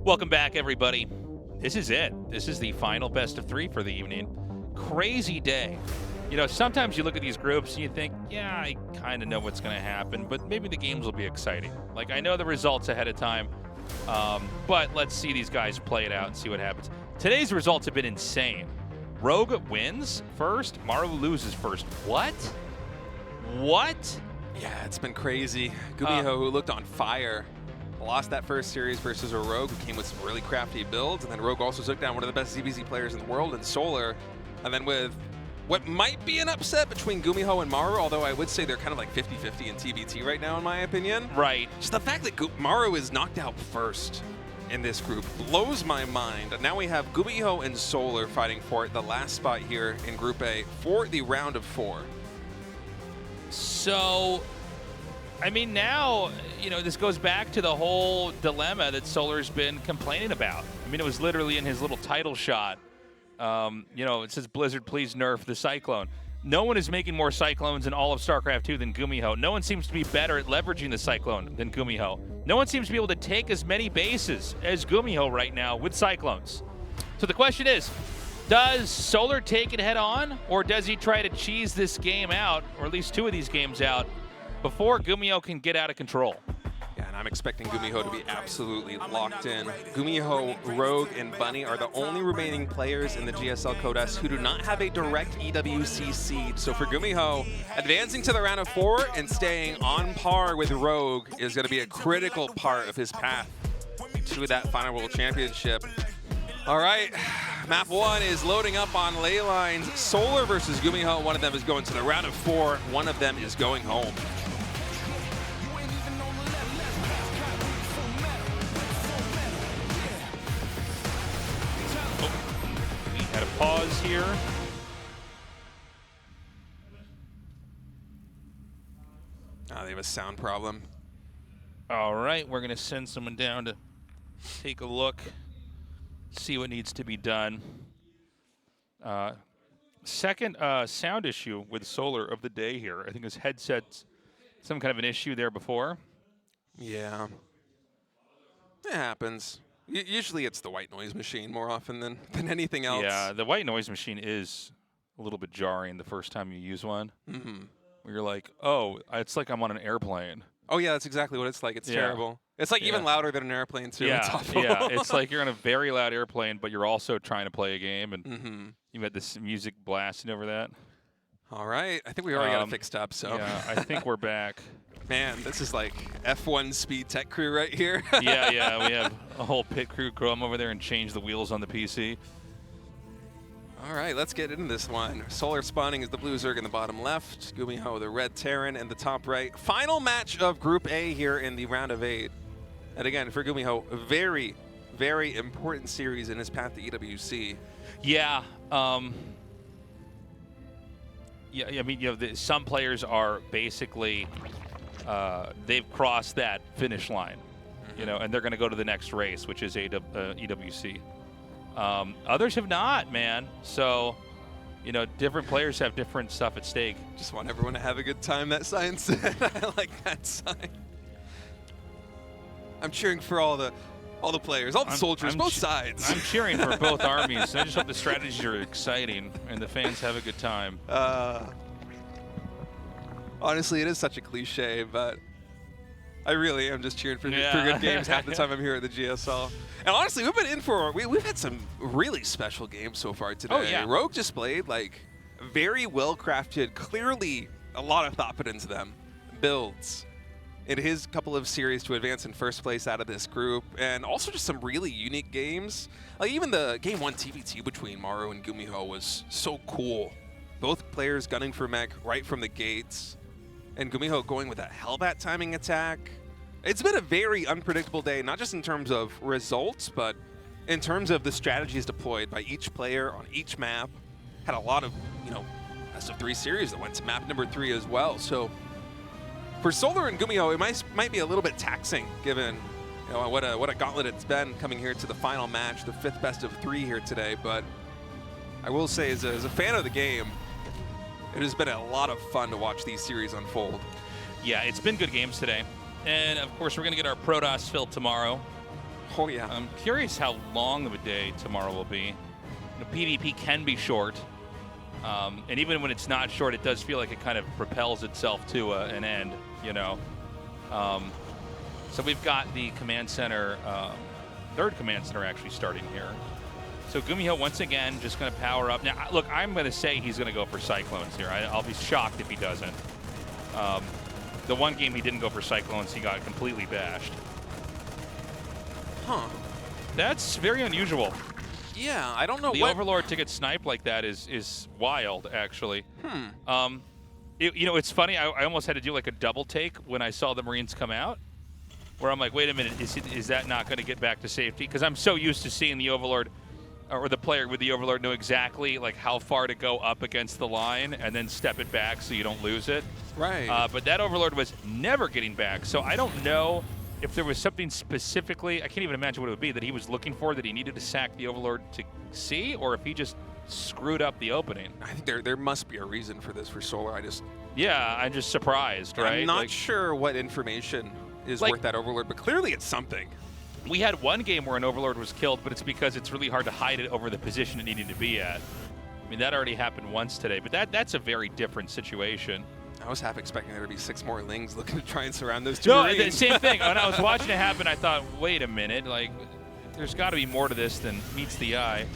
Welcome back, everybody. This is it. This is the final best of 3 for the evening. Crazy day. You know, sometimes you look at these groups and you think, yeah, I kind of know what's going to happen, but maybe the games will be exciting. Like, I know the results ahead of time, but let's see these guys play it out and see what happens. Today's results have been insane. Rogue wins first, Maru loses first. What? What? Yeah, it's been crazy. GuMiho, who looked on fire, lost that first series versus a Rogue who came with some really crafty builds, and then Rogue also took down one of the best ZBZ players in the world in Solar, and then with what might be an upset between GuMiho and Maru, although I would say they're kind of like 50-50 in TBT right now, in my opinion. Right. Just the fact that Maru is knocked out first in this group blows my mind. And now we have GuMiho and Solar fighting for the last spot here in Group A for the round of 4. So, I mean, now, you know, this goes back to the whole dilemma that Solar's been complaining about. I mean, it was literally in his little title shot. You know, it says, Blizzard, please nerf the Cyclone. No one is making more Cyclones in all of StarCraft 2 than GuMiho. No one seems to be better at leveraging the Cyclone than GuMiho. No one seems to be able to take as many bases as GuMiho right now with Cyclones. So the question is, does Solar take it head on, or does he try to cheese this game out, or at least 2 of these games out, before GuMiho can get out of control? Yeah, and I'm expecting GuMiho to be absolutely locked in. GuMiho, Rogue, and Bunny are the only remaining players in the GSL Code S who do not have a direct EWC seed. So for GuMiho, advancing to the round of 4 and staying on par with Rogue is going to be a critical part of his path to that final World Championship. All right, map 1 is loading up on ley lines. Solar versus GuMiho. One of them is going to the round of 4. One of them is going home. Had a pause here. Oh, they have a sound problem. All right, we're going to send someone down to take a look, see what needs to be done. Second sound issue with Solar of the day here. I think his headset's some kind of an issue there before. Yeah. It happens. Usually it's the white noise machine more often than anything else. Yeah, the white noise machine is a little bit jarring the first time you use one. Mm-hmm. Where you're like, oh, it's like I'm on an airplane. Oh, yeah, that's exactly what it's like. It's terrible. It's like even louder than an airplane, too. Yeah, it's awful. yeah. It's like you're on a very loud airplane, but you're also trying to play a game, and you've got this music blasting over that. All right. I think we already got it fixed up, so. Yeah, I think we're back. Man, this is like F1 speed tech crew right here. Yeah, we have a whole pit crew come over there and change the wheels on the PC. All right, let's get into this one. Solar spawning is the blue Zerg in the bottom left. GuMiho, the red Terran in the top right. Final match of Group A here in the round of 8. And again, for GuMiho, a very, very important series in his path to EWC. Yeah. Yeah, I mean, you know, some players are basically, they've crossed that finish line, you know, and they're going to go to the next race, which is EWC. Others have not, man. So, you know, different players have different stuff at stake. Just want everyone to have a good time, that sign said. I like that sign. I'm cheering for all the players, all the soldiers, both sides. I'm cheering for both armies. I just hope the strategies are exciting and the fans have a good time. Honestly, it is such a cliche, but I really am just cheering for good games half the time I'm here at the GSL. And honestly, we've been in for, we've had some really special games so far today. Oh, yeah. Rogue just played like very well crafted, clearly a lot of thought put into them, builds in his couple of series to advance in first place out of this group, and also just some really unique games. Like even the game 1 TBT between Maru and GuMiho was so cool. Both players gunning for mech right from the gates, and GuMiho going with that Hellbat timing attack. It's been a very unpredictable day, not just in terms of results, but in terms of the strategies deployed by each player on each map. Had a lot of, you know, best of 3 series that went to map number 3 as well. So for Solar and GuMiho, it might be a little bit taxing, given, you know, what a gauntlet it's been coming here to the final match, the 5th best of 3 here today. But I will say, as a fan of the game, it has been a lot of fun to watch these series unfold. Yeah, it's been good games today. And, of course, we're going to get our Protoss filled tomorrow. Oh, yeah. I'm curious how long of a day tomorrow will be. PvP can be short. And even when it's not short, it does feel like it kind of propels itself to an end, you know. So we've got the command center, third command center actually starting here. So GuMiho once again just going to power up. Now, look, I'm going to say he's going to go for Cyclones here. I'll be shocked if he doesn't. The one game he didn't go for Cyclones, he got completely bashed. Huh. That's very unusual. Yeah, I don't know the what... Overlord to get sniped like that is wild, actually. Hmm. You know, it's funny. I almost had to do like a double take when I saw the Marines come out, where I'm like, wait a minute, is that not going to get back to safety? Because I'm so used to seeing the Overlord, or the player with the Overlord know exactly like how far to go up against the line and then step it back so you don't lose it. Right. But that Overlord was never getting back, so I don't know if there was something specifically, I can't even imagine what it would be, that he was looking for, that he needed to sack the Overlord to see, or if he just screwed up the opening. I think there must be a reason for this for Solar. Yeah, I'm just surprised, right? I'm not sure what information is worth that Overlord, but clearly it's something. We had one game where an Overlord was killed, but it's because it's really hard to hide it over the position it needed to be at. I mean, that already happened once today, but that's a very different situation. I was half expecting there to be 6 more Lings looking to try and surround those two. No, Marines. same thing. When I was watching it happen, I thought, wait a minute, like, there's got to be more to this than meets the eye.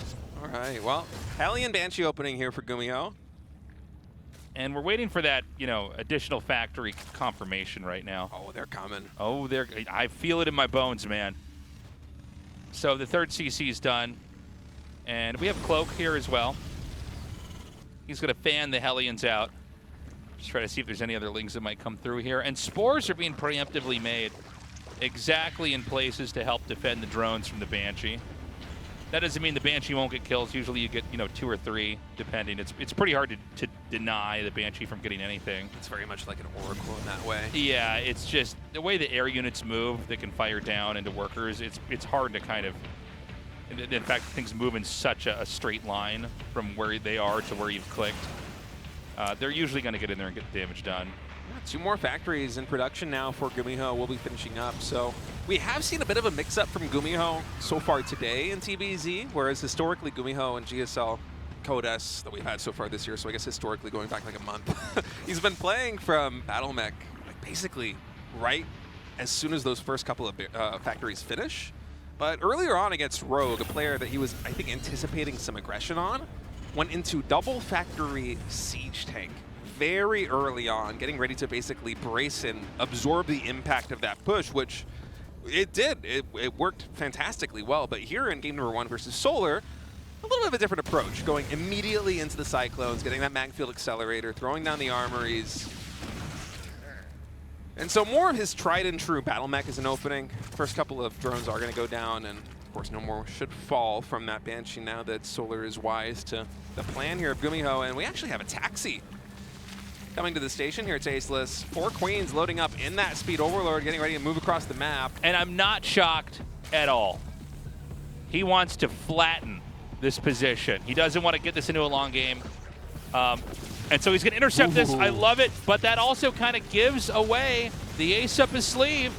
All right, well, Hellion Banshee opening here for GuMiho. And we're waiting for that, you know, additional factory confirmation right now. Oh, they're coming. Oh, I feel it in my bones, man. So the third CC is done. And we have Cloak here as well. He's going to fan the Hellions out. Just try to see if there's any other Lings that might come through here. And spores are being preemptively made exactly in places to help defend the drones from the Banshee. That doesn't mean the Banshee won't get kills. Usually you get, you know, 2 or 3, depending. It's pretty hard to deny the Banshee from getting anything. It's very much like an Oracle in that way. Yeah, it's just the way the air units move, they can fire down into workers. It's hard to kind of, in fact, things move in such a straight line from where they are to where you've clicked. They're usually going to get in there and get the damage done. 2 more factories in production now for GuMiho. We'll be finishing up. So we have seen a bit of a mix-up from GuMiho so far today in TBZ, whereas historically GuMiho and GSL Codes that we've had so far this year, so I guess historically going back like a month, he's been playing from Battle Mech like basically right as soon as those first couple of factories finish. But earlier on against Rogue, a player that he was, I think, anticipating some aggression on, went into double factory siege tank very early on, getting ready to basically brace and absorb the impact of that push, which it did. It worked fantastically well. But here in game number 1 versus Solar, a little bit of a different approach, going immediately into the Cyclones, getting that Magfield Accelerator, throwing down the armories. And so more of his tried and true battle mech is an opening. First couple of drones are going to go down, and of course no more should fall from that Banshee now that Solar is wise to the plan here of GuMiho. And we actually have a taxi coming to the station here at Tasteless. 4 Queens loading up in that Speed Overlord, getting ready to move across the map. And I'm not shocked at all. He wants to flatten this position. He doesn't want to get this into a long game. And so he's going to intercept this. I love it, but that also kind of gives away the ace up his sleeve.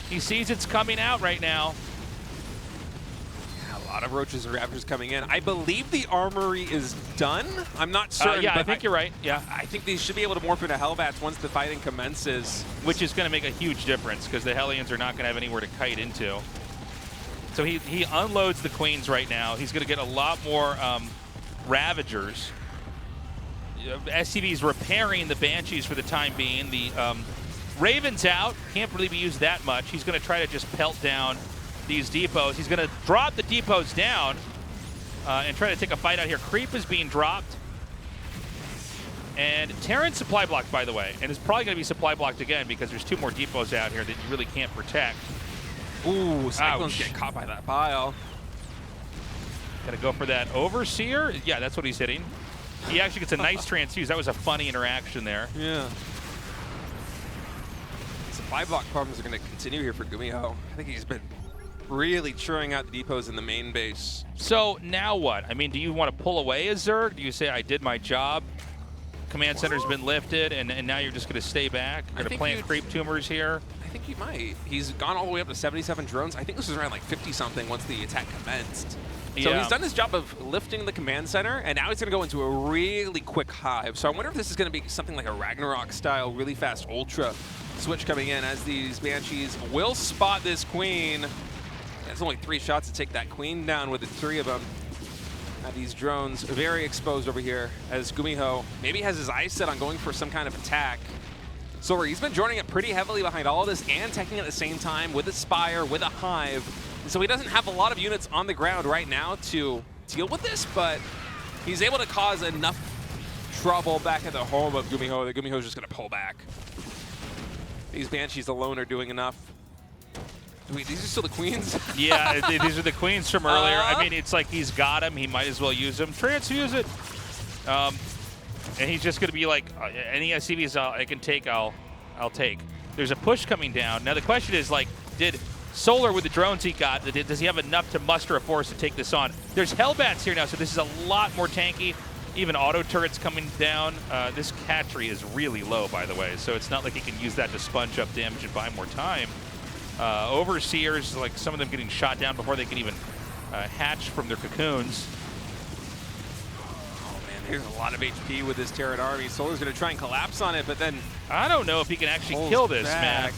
He sees it's coming out right now. A lot of Roaches and Raptors coming in. I believe the armory is done. I'm not certain. Yeah, I think you're right. Yeah, I think they should be able to morph into Hellbats once the fighting commences. Which is going to make a huge difference because the Hellions are not going to have anywhere to kite into. So he unloads the Queens right now. He's going to get a lot more Ravagers. SCV's repairing the Banshees for the time being. The Raven's out. Can't really be used that much. He's going to try to just pelt down these depots. He's going to drop the depots down and try to take a fight out here. Creep is being dropped. And Terran's supply blocked, by the way. And it's probably going to be supply blocked again because there's 2 more depots out here that you really can't protect. Ooh, Cyclones get caught by that bile. Got to go for that Overseer. Yeah, that's what he's hitting. He actually gets a nice transfuse. That was a funny interaction there. Yeah. Supply block problems are going to continue here for GuMiho. I think he's been really churning out the depots in the main base. So now what? I mean, do you want to pull away as Zerg? Do you say, I did my job? Command center's been lifted, and now you're just going to stay back? You're going to plant creep tumors here? I I think he might. He's gone all the way up to 77 drones. I think this was around like 50-something once the attack commenced. So he's done his job of lifting the command center, and now he's going to go into a really quick hive. So I wonder if this is going to be something like a Ragnarok-style, really fast Ultra switch coming in as these Banshees will spot this Queen. There's only 3 shots to take that Queen down with the 3 of them. Now these drones very exposed over here as GuMiho maybe has his eyes set on going for some kind of attack. So he's been joining it pretty heavily behind all of this and teching at the same time with a Spire, with a Hive. And so he doesn't have a lot of units on the ground right now to deal with this, but he's able to cause enough trouble back at the home of GuMiho that GuMiho's just going to pull back. These Banshees alone are doing enough. Wait, these are still the Queens? Yeah, these are the Queens from earlier. I mean, it's like he's got him. He might as well use them. Transfuse it. And he's just going to be like, any SCVs I can take, I'll take. There's a push coming down. Now the question is, like, did Solar with the drones he got, does he have enough to muster a force to take this on? There's Hellbats here now, so this is a lot more tanky. Even auto turrets coming down. This hatchery is really low, by the way, so it's not like he can use that to sponge up damage and buy more time. Overseers, like some of them getting shot down before they can even hatch from their cocoons. Oh man, there's a lot of HP with this Terran army. Solar's going to try and collapse on it, but then I don't know if he can actually kill this, man.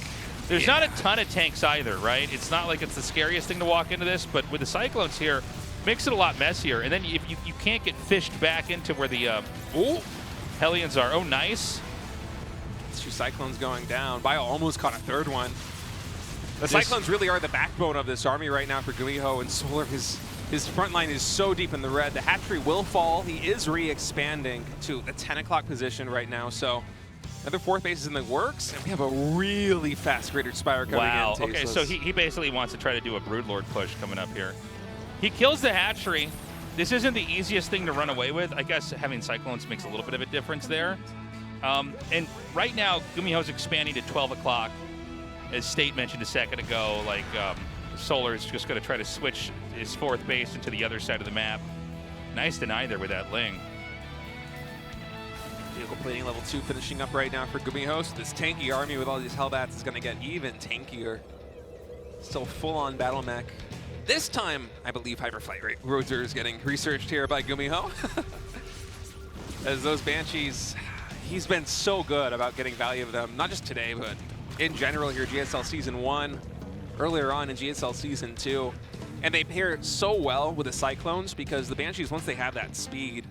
There's not a ton of tanks either, right? It's not like it's the scariest thing to walk into this, but with the Cyclones here, makes it a lot messier. And then if you can't get fished back into where the Hellions are. Oh, nice. 2 Cyclones going down. Bio almost caught a 3rd one. The Cyclones really are the backbone of this army right now for GuMiho, and Solar, his front line is so deep in the red. The hatchery will fall. He is re-expanding to the 10 o'clock position right now, so another 4th base is in the works, and we have a really fast Greater Spire coming in. Too, okay, so he basically wants to try to do a Broodlord push coming up here. He kills the hatchery. This isn't the easiest thing to run away with. I guess having Cyclones makes a little bit of a difference there. And right now, GuMiho's expanding to 12 o'clock. As State mentioned a second ago, like Solar is just going to try to switch his 4th base into the other side of the map. Nice deny there with that Ling. Vehicle plating level 2 finishing up right now for GuMiho. So this tanky army with all these Hellbats is going to get even tankier. Still full-on battle mech. This time, I believe Hyperflight Roser is getting researched here by GuMiho. As those Banshees, he's been so good about getting value of them, not just today, but in general here, GSL Season 1, earlier on in GSL Season 2. And they pair so well with the Cyclones because the Banshees, once they have that speed,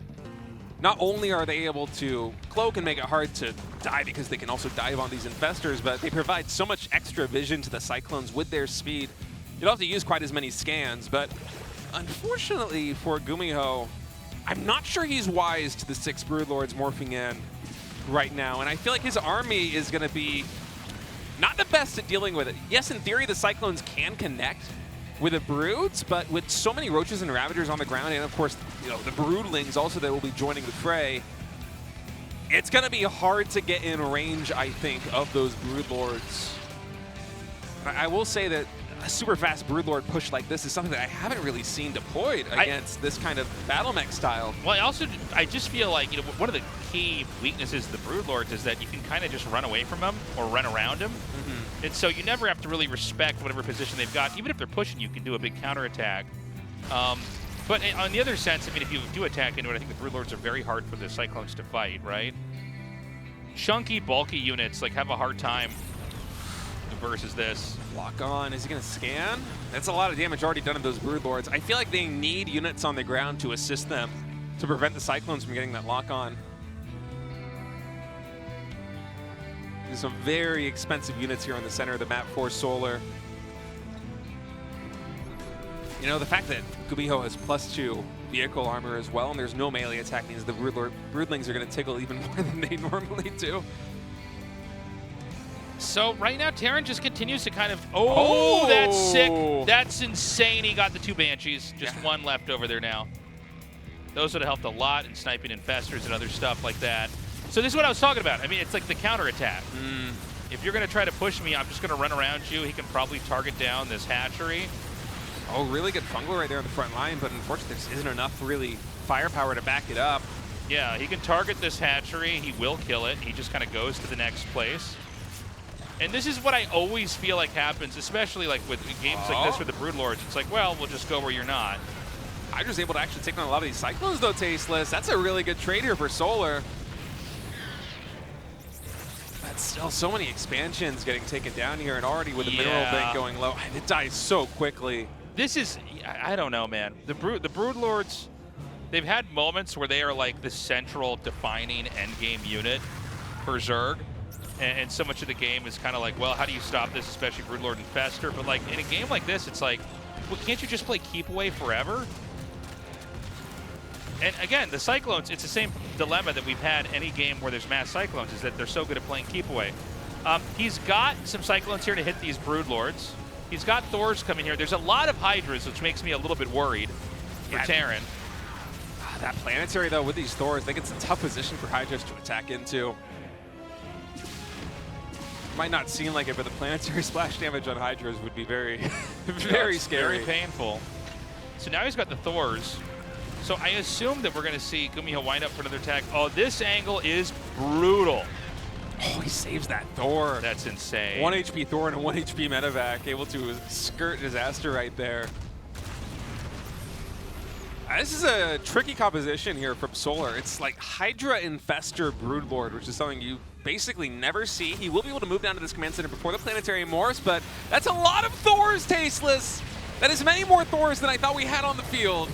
not only are they able to cloak and make it hard to die because they can also dive on these infestors, but they provide so much extra vision to the Cyclones with their speed. You don't have to use quite as many scans, but unfortunately for GuMiho, I'm not sure he's wise to the 6 Broodlords morphing in right now, and I feel like his army is going to be not the best at dealing with it. Yes, in theory, the Cyclones can connect with the Broods, but with so many Roaches and Ravagers on the ground, and of course, the Broodlings also that will be joining the fray, it's going to be hard to get in range, I think, of those Broodlords. I will say that a super fast Broodlord push like this is something that I haven't really seen deployed against this kind of battle mech style. Well, I just feel like, one of the key weaknesses of the Broodlords is that you can kind of just run away from them or run around them. Mm-hmm. And so you never have to really respect whatever position they've got. Even if they're pushing, you can do a big counterattack. But on the other sense, I mean, if you do attack into it, I think the Broodlords are very hard for the Cyclones to fight, right? Chunky, bulky units have a hard time versus this. Lock on. Is he going to scan? That's a lot of damage already done to those Broodlords. I feel like they need units on the ground to assist them to prevent the Cyclones from getting that lock on. There's some very expensive units here in the center of the map for Solar. The fact that GuMiho has +2 vehicle armor as well, and there's no melee attack, means the Broodlings are going to tickle even more than they normally do. So right now, Terran just continues to kind of... Oh, that's sick. That's insane. He got the 2 Banshees. Just one left over there now. Those would have helped a lot in sniping infestors and other stuff like that. So this is what I was talking about. I mean, it's like the counterattack. If you're going to try to push me, I'm just going to run around you. He can probably target down this hatchery. Oh, really good fungal right there on the front line, but unfortunately, there isn't enough really firepower to back it up. Yeah, he can target this hatchery. He will kill it. He just kind of goes to the next place. And this is what I always feel like happens, especially like with games like this with the Broodlords. It's like, well, we'll just go where you're not. Hydra's able to actually take on a lot of these Cyclones, though, Tasteless. That's a really good trade here for Solar. But still, so many expansions getting taken down here, and already with the Mineral Bank going low. And it dies so quickly. This is, I don't know, man. The Broodlords, they've had moments where they are like the central defining endgame unit for Zerg. And so much of the game is kind of like, well, how do you stop this, especially Broodlord and Fester? But like in a game like this, it's like, well, can't you just play Keep Away forever? And again, the Cyclones, it's the same dilemma that we've had any game where there's mass Cyclones, is that they're so good at playing Keep Away. He's got some Cyclones here to hit these Broodlords. He's got Thors coming here. There's a lot of Hydras, which makes me a little bit worried for Terran. That Planetary, though, with these Thors, I think it's a tough position for Hydras to attack into. Might not seem like it, but the Planetary splash damage on Hydras would be very, very scary. Very painful. So now he's got the Thors. So I assume that we're going to see GuMiho wind up for another attack. Oh, this angle is brutal. Oh, he saves that Thor. That's insane. 1 HP Thor and a 1 HP Medevac, able to skirt disaster right there. This is a tricky composition here from Solar. It's like Hydra Infester Broodlord, which is something you basically never see. He will be able to move down to this command center before the Planetary Morphs, but that's a lot of Thors, Tasteless. That is many more Thors than I thought we had on the field.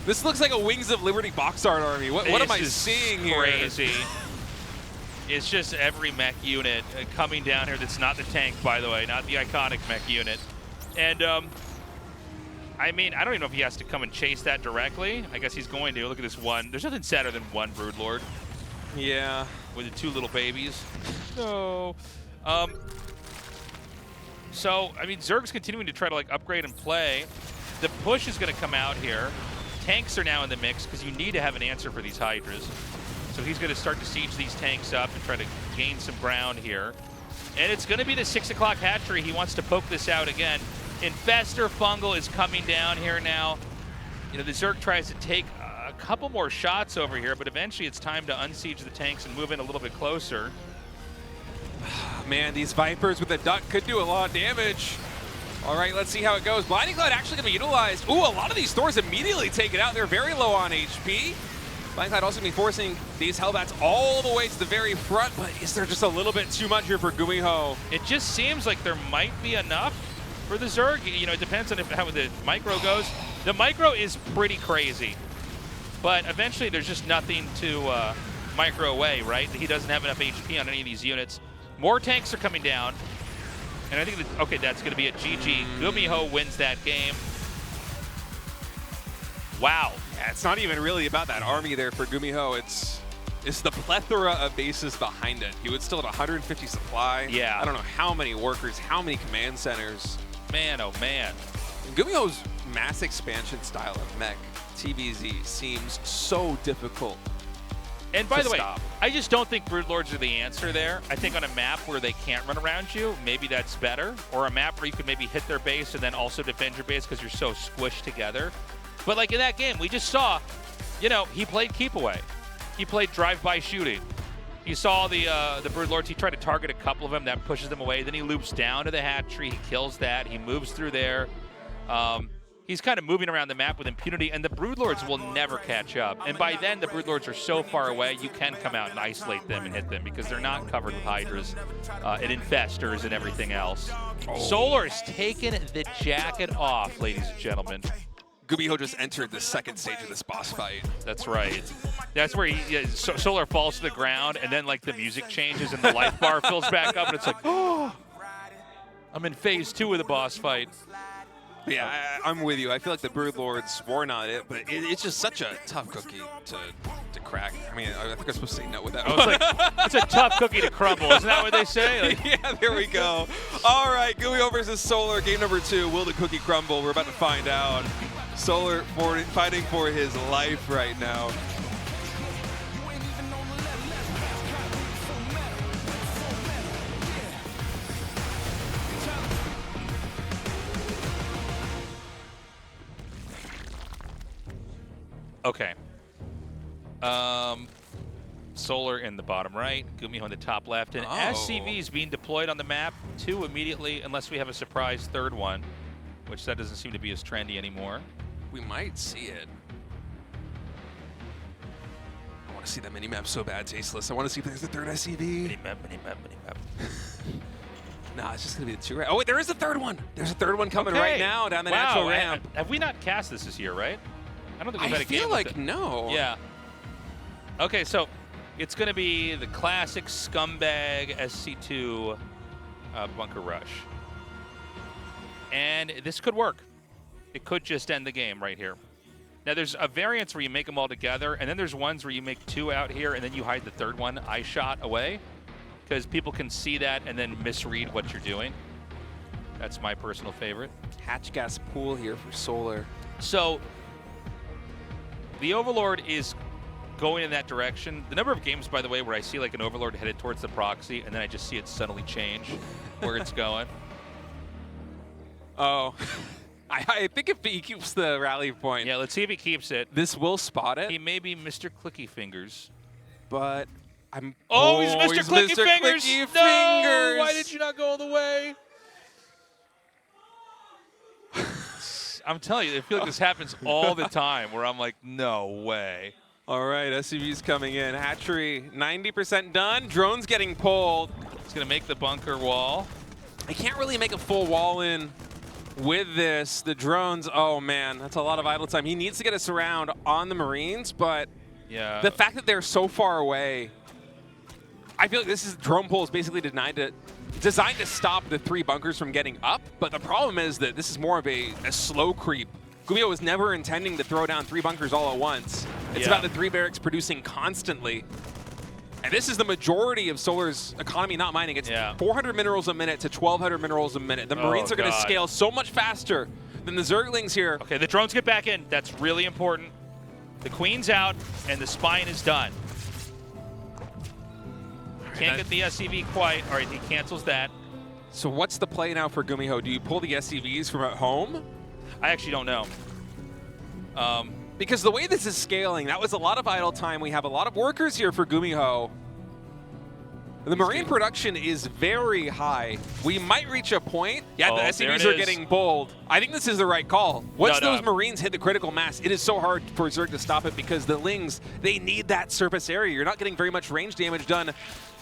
This looks like a Wings of Liberty box art army. What am I seeing here? Crazy. It's just every mech unit coming down here that's not the tank, by the way, not the iconic mech unit. And I mean, I don't even know if he has to come and chase that directly. I guess he's going to. Look at this one. There's nothing sadder than one Broodlord. Yeah. With the 2 little babies. No. So, I mean, Zerg's continuing to try to like upgrade and play. The push is going to come out here. Tanks are now in the mix because you need to have an answer for these Hydras. So he's going to start to siege these tanks up and try to gain some ground here. And it's going to be the 6 o'clock hatchery. He wants to poke this out again. Infester Fungal is coming down here now. You know, the Zerg tries to take a couple more shots over here, but eventually it's time to unsiege the tanks and move in a little bit closer. Man, these Vipers with the Duck could do a lot of damage. All right, let's see how it goes. Blinding Cloud actually going to be utilized. Ooh, a lot of these Thors immediately take it out. They're very low on HP. Blinding Cloud also going to be forcing these Hellbats all the way to the very front, but is there just a little bit too much here for GuMiho? It just seems like there might be enough for the Zerg. You know, it depends on how the micro goes. The micro is pretty crazy, but eventually there's just nothing to micro away, right? He doesn't have enough HP on any of these units. More tanks are coming down, and I think that, okay, that's going to be a GG. GuMiho wins that game. Wow. Yeah, it's not even really about that army there for GuMiho. It's the plethora of bases behind it. He would still have 150 supply. Yeah. I don't know how many workers, how many command centers. Man, oh man. GuMiho's mass expansion style of mech, TVZ, seems so difficult. And by the way, I just don't think Broodlords are the answer there. I think on a map where they can't run around you, maybe that's better. Or a map where you could maybe hit their base and then also defend your base because you're so squished together. But like in that game, we just saw, you know, he played Keep Away. He played drive-by shooting. You saw the Broodlords, he tried to target a couple of them, that pushes them away. Then he loops down to the hatchery, he kills that, he moves through there. He's kind of moving around the map with impunity, and the Broodlords will never catch up. And by then, the Broodlords are so far away, you can come out and isolate them and hit them because they're not covered with Hydras and Infestors and everything else. Oh. Solar's taken the jacket off, ladies and gentlemen. GuMiho just entered the second stage of this boss fight. That's right. That's where Solar falls to the ground, and then like the music changes and the life bar fills back up, and it's like, oh, I'm in phase 2 of the boss fight. Yeah, I'm with you. I feel like the Broodlords were not it, but it's just such a tough cookie to crack. I mean, I think I'm supposed to say no with that. It's like, it's a tough cookie to crumble. Isn't that what they say? Like, yeah, there we go. All right, GuMiho versus Solar, game number 2. Will the cookie crumble? We're about to find out. Solar fighting for his life right now. Okay. Solar in the bottom right, GuMiho in the top left, and SCVs being deployed on the map, 2 immediately, unless we have a surprise third one, which that doesn't seem to be as trendy anymore. We might see it. I want to see that minimap so bad, Tasteless. I want to see if there's a third SCV. Minimap. Nah, it's just going to be the 2 right. Oh, wait, there is a third one. There's a third one coming right now down the natural ramp. Have we not cast this year, right? I don't think we've had a game. I feel like no. Yeah. Okay, so it's going to be the classic scumbag SC2 bunker rush. And this could work. It could just end the game right here. Now, there's a variance where you make them all together, and then there's ones where you make 2 out here, and then you hide the third one eye shot away, because people can see that and then misread what you're doing. That's my personal favorite. Hatch gas pool here for Solar. So the Overlord is going in that direction. The number of games, by the way, where I see like an Overlord headed towards the proxy, and then I just see it suddenly change where it's going. Oh. I think if he keeps the rally point. Yeah, let's see if he keeps it. This will spot it. He may be Mr. Clicky Fingers. But I'm... Oh, he's Mr. Clicky Fingers! Clicky No! Why did you not go all the way? I'm telling you, I feel like this happens all the time where I'm like, no way. All right, SCV's coming in. Hatchery, 90% done. Drone's getting pulled. It's going to make the bunker wall. I can't really make a full wall in with this. The drones, oh man, that's a lot of idle time. He needs to get us around on the Marines, but yeah, the fact that they're so far away, I feel like this is drone pull is basically designed to stop the 3 bunkers from getting up, but the problem is that this is more of a slow creep. GuMiho was never intending to throw down 3 bunkers all at once. It's about the 3 barracks producing constantly. And this is the majority of Solar's economy not mining. It's 400 minerals a minute to 1,200 minerals a minute. The Marines are going to scale so much faster than the Zerglings here. Okay, the drones get back in. That's really important. The Queen's out, and the Spine is done. Can't get the SCV quite. All right, he cancels that. So what's the play now for GuMiho? Do you pull the SCVs from at home? I actually don't know. Because the way this is scaling, that was a lot of idle time. We have a lot of workers here for GuMiho. The Marine production is very high. We might reach a point. Yeah, the SCVs are getting bold. I think this is the right call. Once those Marines hit the critical mass, it is so hard for Zerg to stop it because the Lings, they need that surface area. You're not getting very much range damage done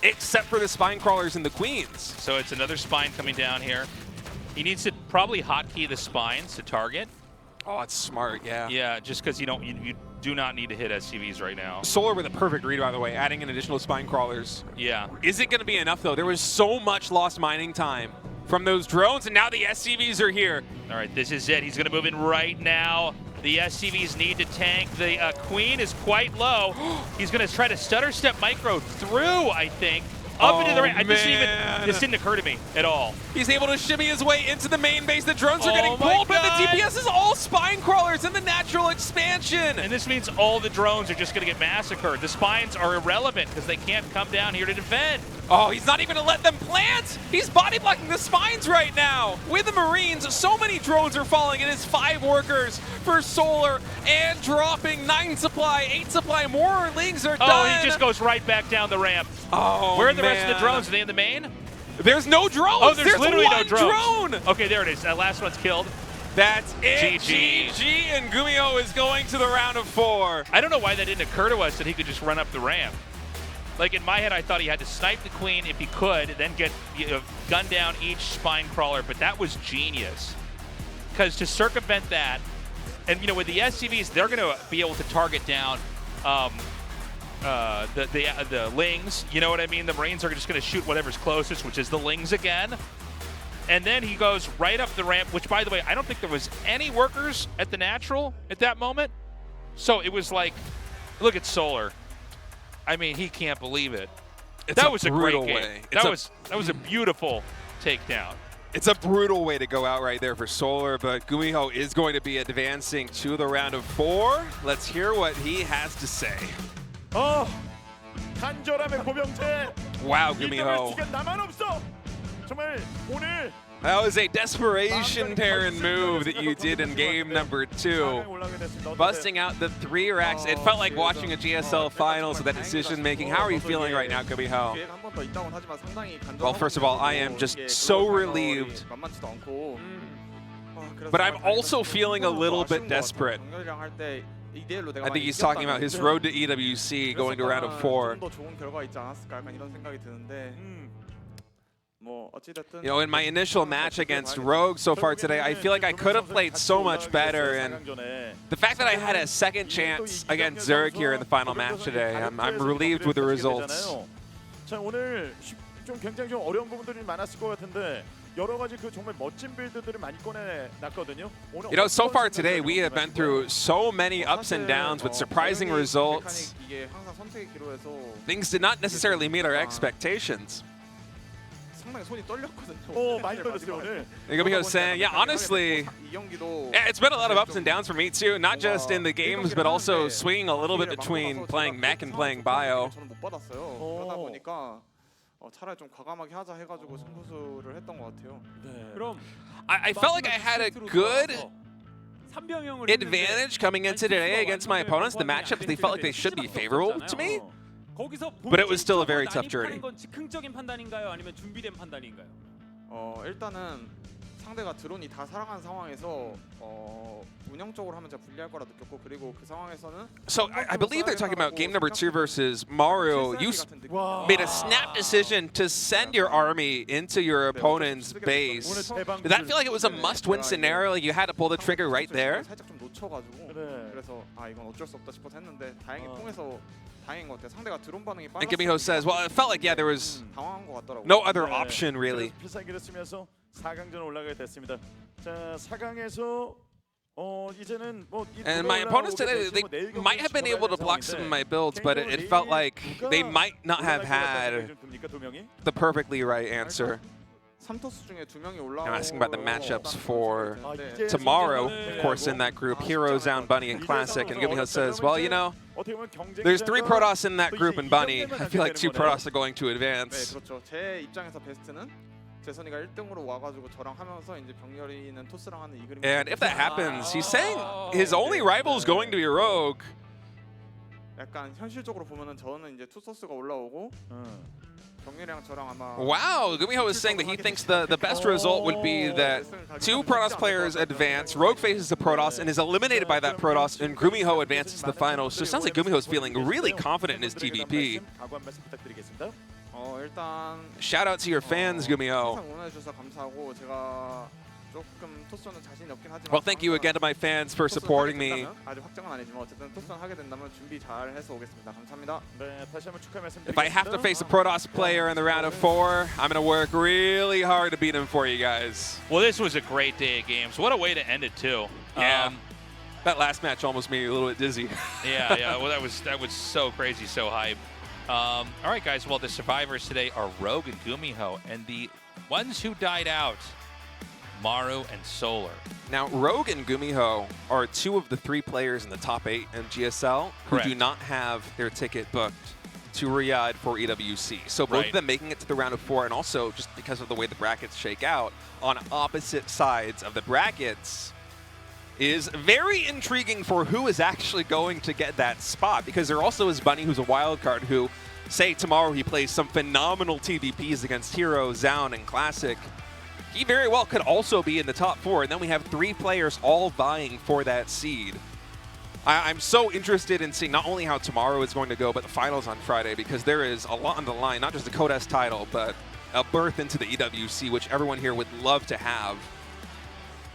except for the Spine Crawlers and the Queens. So it's another Spine coming down here. He needs to probably hotkey the Spines to target. Oh, it's smart, yeah. Yeah, just because you do not need to hit SCVs right now. Solar with a perfect read, by the way, adding an additional Spine Crawlers. Yeah. Is it going to be enough, though? There was so much lost mining time from those drones, and now the SCVs are here. All right, this is it. He's going to move in right now. The SCVs need to tank. The Queen is quite low. He's going to try to stutter step micro through, I think. Up into the range. This didn't occur to me at all. He's able to shimmy his way into the main base. The drones are getting pulled, but the DPS is all Spine Crawlers in the natural expansion. And this means all the drones are just going to get massacred. The Spines are irrelevant because they can't come down here to defend. Oh, he's not even going to let them plant. He's body blocking the Spines right now. With the Marines, so many drones are falling. It is 5 workers for Solar and dropping 9 supply, 8 supply. More Lings are done. Oh, he just goes right back down the ramp. Oh, where are the rest of the drones? Are they in the main? There's no drones. Oh, there's literally one no drones. Drone. Okay, there it is. That last one's killed. That's it. GG. And GuMiho is going to the round of 4. I don't know why that didn't occur to us that he could just run up the ramp. Like in my head, I thought he had to snipe the Queen if he could, then get gun down each Spine Crawler, but that was genius. Because to circumvent that, and with the SCVs, they're going to be able to target down the Lings. You know what I mean? The Marines are just going to shoot whatever's closest, which is the Lings again. And then he goes right up the ramp, which, by the way, I don't think there was any workers at the natural at that moment. So it was like, look at Solar. I mean, he can't believe it. That was a great game. That was a beautiful takedown. It's a brutal way to go out right there for Solar, but GuMiho is going to be advancing to the round of 4. Let's hear what he has to say. 간절함의 고병태. Wow, GuMiho. 나만 없어. 정말 오늘 That was a desperation Terran move that you did in game number 2. Busting out the 3 racks. It felt like watching a GSL finals with that decision making. How are you feeling right now, GuMiho? Well, first of all, I am just so relieved. But I'm also feeling a little bit desperate. I think he's talking about his road to EWC going to round of 4. You know, in my initial match against Rogue so far today, I feel like I could have played so much better, and the fact that I had a second chance against Zerg here in the final match today, I'm relieved with the results. You know, so far today, we have been through so many ups and downs with surprising results. Things did not necessarily meet our expectations. GuMiho saying, yeah, honestly, yeah, it's been a lot of ups and downs for me too, not just in the games, but also swinging a little bit between playing mech and playing bio. I felt like I had a good advantage coming into today against my opponents. The matchups, they felt like they should be favorable to me. But it was still a very tough journey. 상대가 드론이 다 살아간 상황에서 운영적으로 하면 제가 불리할 거라 느꼈고 그리고 그 상황에서는 So I believe they're talking about game number 2 versus Maru. You made a snap decision to send your army into your opponent's base. Did that feel like it was a must-win scenario? Like you had to pull the trigger right there? 살짝 좀 놓쳐가지고 그래서 아 이건 어쩔 수 없다 싶어서 했는데 다행히 통해서 다행인 것 같아요. 상대가 드론 반응이 And GuMiho says, well, it felt like, yeah, there was no other option, really. 4강전 올라가게 됐습니다. 자, 4강에서 이제는 뭐 And my opponents today, they might have been able to block some of my builds, but it felt like they might not have had the perfectly right answer. I'm asking about the matchups for tomorrow, of course, in that group, Hero, Zound, Bunny, and Classic. And GuMiho says, well, you know, there's 3 Protoss in that group, and Bunny. I feel like 2 Protoss are going to advance. And if that happens, he's saying his only rival is going to be Rogue. 약간 현실적으로 보면은 저는 이제 투소스가 올라오고 Wow, GuMiho is saying that he thinks the best result would be that 2 Protoss players advance, Rogue faces the Protoss and is eliminated by that Protoss, and GuMiho advances to the finals. So it sounds like GuMiho is feeling really confident in his TVP. Shout out to your fans, GuMiho. Well, thank you again to my fans for supporting me. If I have to face a Protoss player in the round of 4, I'm going to work really hard to beat him for you guys. Well, this was a great day of games. What a way to end it, too. Yeah. That last match almost made me a little bit dizzy. Yeah. Well, that was so crazy, so hype. All right, guys. Well, the survivors today are Rogue and GuMiho, and the ones who died out, Maru and Solar. Now, Rogue and GuMiho are 2 of the 3 players in the top 8 in GSL who do not have their ticket booked to Riyadh for EWC. So both of them making it to the round of 4, and also just because of the way the brackets shake out, on opposite sides of the brackets, is very intriguing for who is actually going to get that spot, because there also is Bunny, who's a wild card, who, say tomorrow he plays some phenomenal TVPs against Hero, Zound, and Classic. He very well could also be in the top 4, and then we have 3 players all vying for that seed. I'm so interested in seeing not only how tomorrow is going to go, but the finals on Friday, because there is a lot on the line, not just the Codes title, but a berth into the EWC, which everyone here would love to have.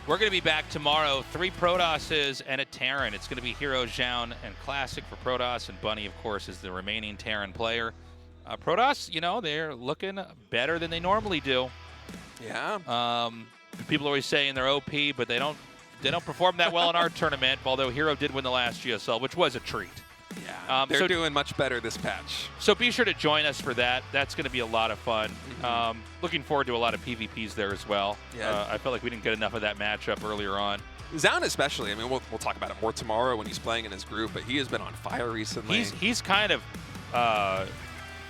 We're going to be back tomorrow. 3 Protosses and a Terran. It's going to be Hero, Zound, and Classic for Protoss, and Bunny, of course, is the remaining Terran player. Protoss, you know, they're looking better than they normally do. Yeah. People always saying they're OP, but they don't perform that well in our tournament, although Hero did win the last GSL, which was a treat. Yeah, they're doing much better this patch. So be sure to join us for that. That's going to be a lot of fun. Looking forward to a lot of PvPs there as well. Yeah. I felt like we didn't get enough of that matchup earlier on. Zound especially. I mean, we'll talk about it more tomorrow when he's playing in his group, but he has been on fire recently. He's kind of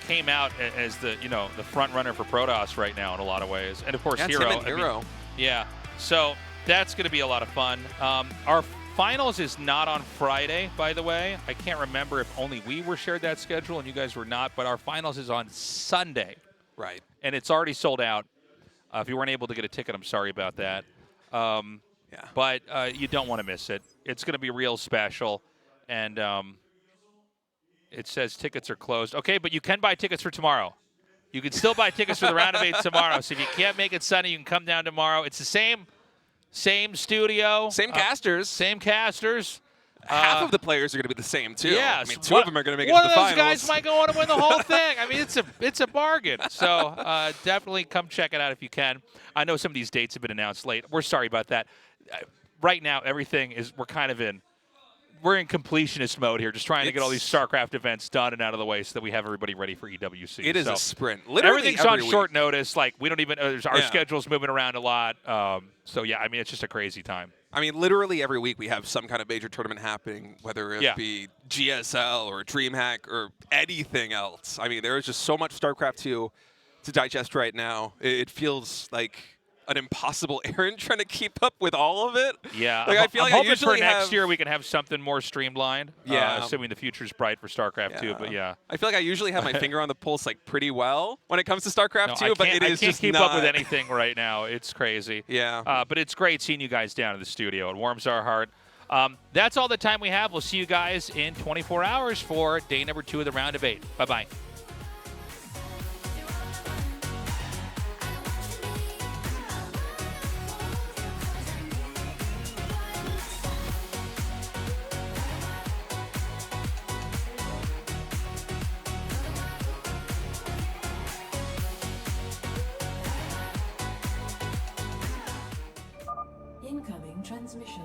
came out as the the front runner for Protoss right now in a lot of ways, and of course That's Hero. him and Hero. Yeah, so that's going to be a lot of fun. Our finals is not on Friday, by the way. I can't remember if only we were shared that schedule and you guys were not, but our finals is on Sunday. Right. And it's already sold out. If you weren't able to get a ticket, I'm sorry about that. Yeah. But you don't want to miss it. It's going to be real special. And it says tickets are closed. Okay, but you can buy tickets for tomorrow. You can still buy tickets for the round of 8 tomorrow. So if you can't make it Sunday, you can come down tomorrow. It's the same studio. Same casters. Same casters. Half of the players are going to be the same, too. Yeah. I mean, two of them are going to make it to the finals. One of those finals. guys might go on to win the whole thing. I mean, it's a bargain. So definitely come check it out if you can. I know some of these dates have been announced late. We're sorry about that. Right now, everything is we're in completionist mode here, just trying to get all these StarCraft events done and out of the way so that we have everybody ready for EWC. It is a sprint. Literally everything's every on week. short notice. Like, we don't even our schedule's moving around a lot. So yeah, I mean, it's just a crazy time. I mean, literally every week we have some kind of major tournament happening, whether it be GSL or DreamHack or anything else. I mean, there is just so much StarCraft 2 to digest right now. It feels like an impossible errand trying to keep up with all of it. Yeah, like, I feel I'm like hoping I usually for next have, year we can have something more streamlined. Yeah. Assuming the future's bright for StarCraft 2, but yeah. I feel like I usually have my finger on the pulse like pretty well when it comes to StarCraft 2, but it is I can't just keep not. up with anything right now. It's crazy. Yeah. But it's great seeing you guys down in the studio. It warms our heart. That's all the time we have. We'll see you guys in 24 hours for day number 2 of the round of 8. Bye-bye. Incoming transmission.